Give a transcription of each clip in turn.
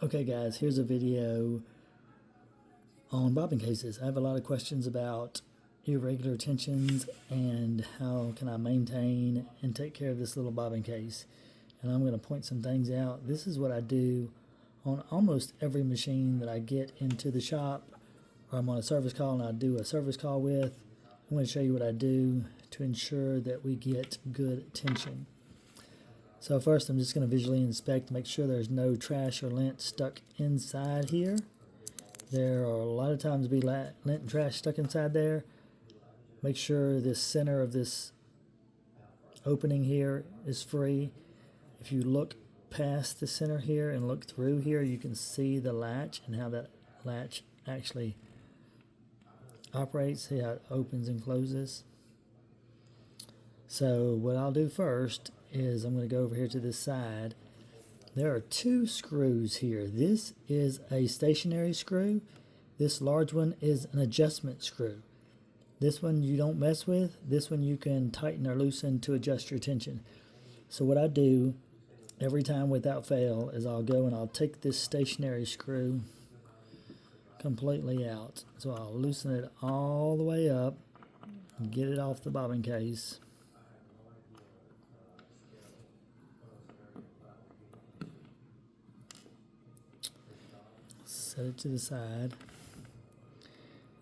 Okay guys, here's a video on bobbin cases. I have a lot of questions about irregular tensions and how can I maintain and take care of this little bobbin case. And I'm going to point some things out. This is what I do on almost every machine that I get into the shop or I'm on a service call and I do a service call with. I'm going to show you what I do to ensure that we get good tension. So first I'm just going to visually inspect to make sure there's no trash or lint stuck inside here. There are a lot of times be lint and trash stuck inside there. Make sure this center of this opening here is free. If you look past the center here and look through here, you can see the latch and how that latch actually operates. See how it opens and closes. So what I'll do first is I'm going to go over here to this side. There are two screws here. This is a stationary screw. This large one is an adjustment screw. This one you don't mess with. This one you can tighten or loosen to adjust your tension. So what I do every time without fail is I'll go and I'll take this stationary screw completely out. So I'll loosen it all the way up and get it off the bobbin case. Set it to the side.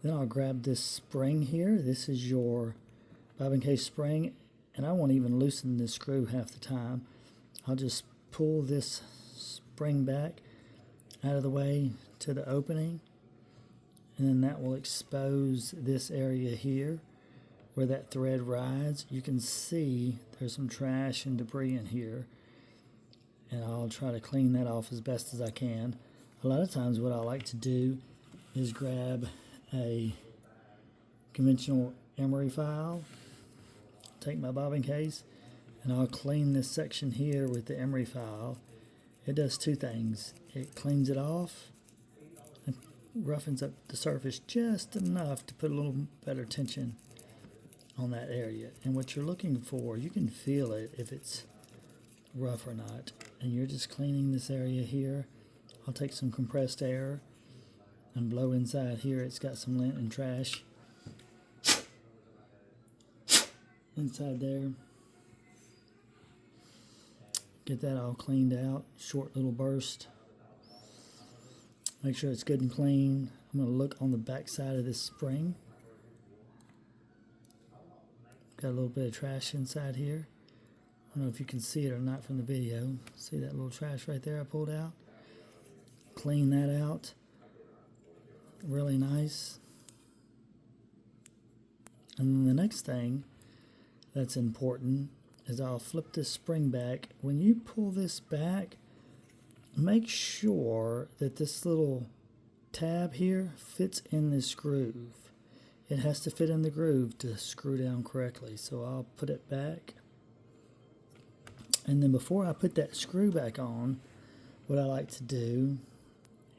Then I'll grab this spring here. This is your bobbin case spring, and I won't even loosen this screw half the time. I'll just pull this spring back out of the way to the opening, and then that will expose this area here where that thread rides. You can see there's some trash and debris in here, and I'll try to clean that off as best as I can. A lot of times what I like to do is grab a conventional emery file, take my bobbin case, and I'll clean this section here with the emery file. It does two things. It cleans it off and roughens up the surface just enough to put a little better tension on that area. And what you're looking for, you can feel it if it's rough or not. And you're just cleaning this area here. I'll take some compressed air and blow inside here. It's got some lint and trash inside there. Get that all cleaned out. Short little burst. Make sure it's good and clean. I'm going to look on the back side of this spring. Got a little bit of trash inside here. I don't know if you can see it or not from the video. See that little trash right there I pulled out? Clean that out. Really nice. And then the next thing that's important is I'll flip this spring back. When you pull this back, make sure that this little tab here fits in this groove. It has to fit in the groove to screw down correctly. So I'll put it back. And then before I put that screw back on, what I like to do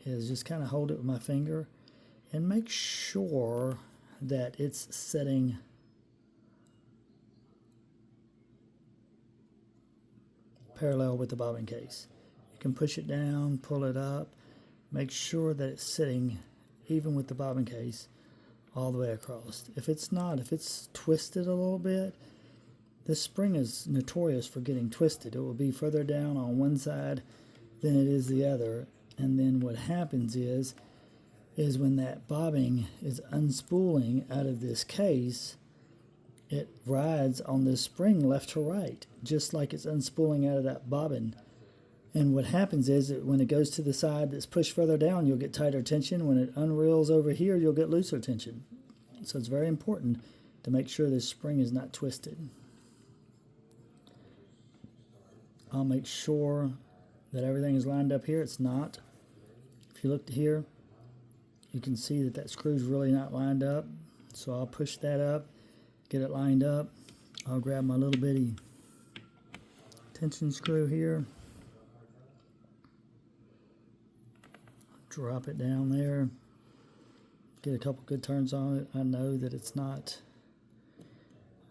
is just kind of hold it with my finger and make sure that it's setting parallel with the bobbin case. You can push it down, pull it up, make sure that it's sitting even with the bobbin case all the way across. If it's not, if it's twisted a little bit, this spring is notorious for getting twisted. It will be further down on one side than it is the other. And then what happens is when that bobbing is unspooling out of this case, it rides on this spring left to right, just like it's unspooling out of that bobbin. And what happens is that when it goes to the side that's pushed further down, you'll get tighter tension. When it unreels over here, you'll get looser tension. So it's very important to make sure this spring is not twisted. I'll make sure that everything is lined up here. It's not. If you look here, you can see that that screw's really not lined up. So I'll push that up, get it lined up. I'll grab my little bitty tension screw here, drop it down there, get a couple good turns on it. I know that it's not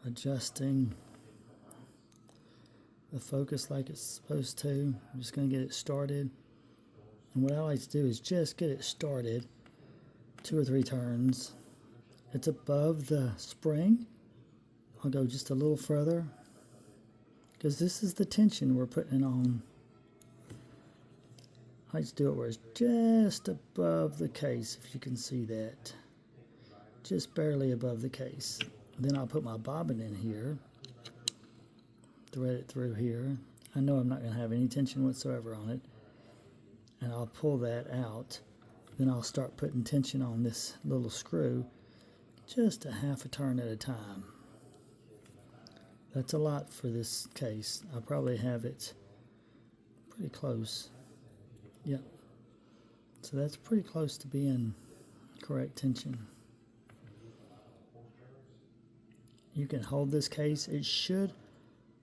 adjusting the focus like it's supposed to. I'm just going to get it started. And what I like to do is just get it started 2 or 3 turns. It's above the spring. I'll go just a little further because this is the tension we're putting on. I like to do it where it's just above the case, if you can see that. Just barely above the case. Then I'll put my bobbin in here, thread it through here. I know I'm not going to have any tension whatsoever on it. And I'll pull that out. Then I'll start putting tension on this little screw, just a half a turn at a time. That's a lot for this case. I'll probably have it pretty close. Yep. So that's pretty close to being correct tension. You can hold this case. It should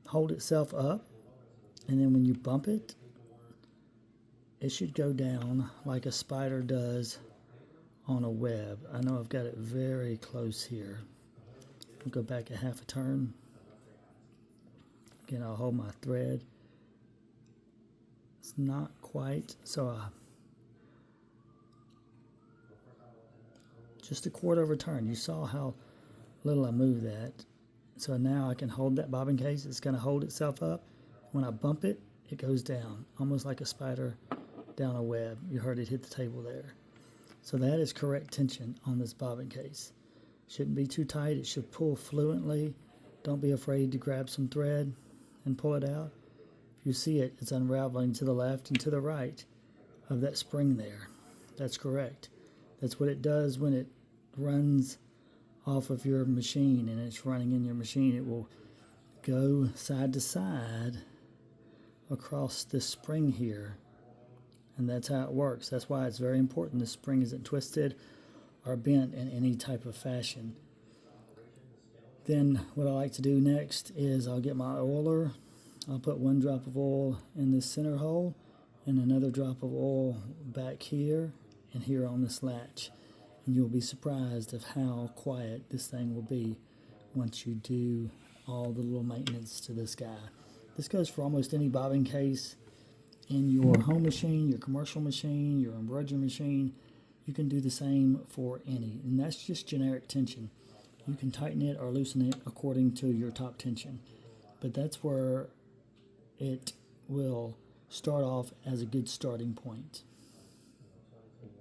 hold itself up, and then when you bump it, it should go down like a spider does on a web. I know I've got it very close here. I'll go back a half a turn. Again, I'll hold my thread. It's not quite, so just a quarter of a turn. You saw how little I moved that. So now I can hold that bobbin case. It's going to hold itself up. When I bump it, it goes down, almost like a spider down a web. You heard it hit the table there. So that is correct tension on this bobbin case. Shouldn't be too tight. It should pull fluently. Don't be afraid to grab some thread and pull it out. If you see it, it's unraveling to the left and to the right of that spring there. That's correct. That's what it does when it runs off of your machine and it's running in your machine. It will go side to side across this spring here, and that's how it works. That's why it's very important the spring isn't twisted or bent in any type of fashion. Then what I like to do next is I'll get my oiler. I'll put 1 drop of oil in this center hole and another drop of oil back here and here on this latch. And you'll be surprised of how quiet this thing will be once you do all the little maintenance to this guy. This goes for almost any bobbin case in your home machine, your commercial machine, your embroidery machine. You can do the same for any, and that's just generic tension. You can tighten it or loosen it according to your top tension, but that's where it will start off as a good starting point.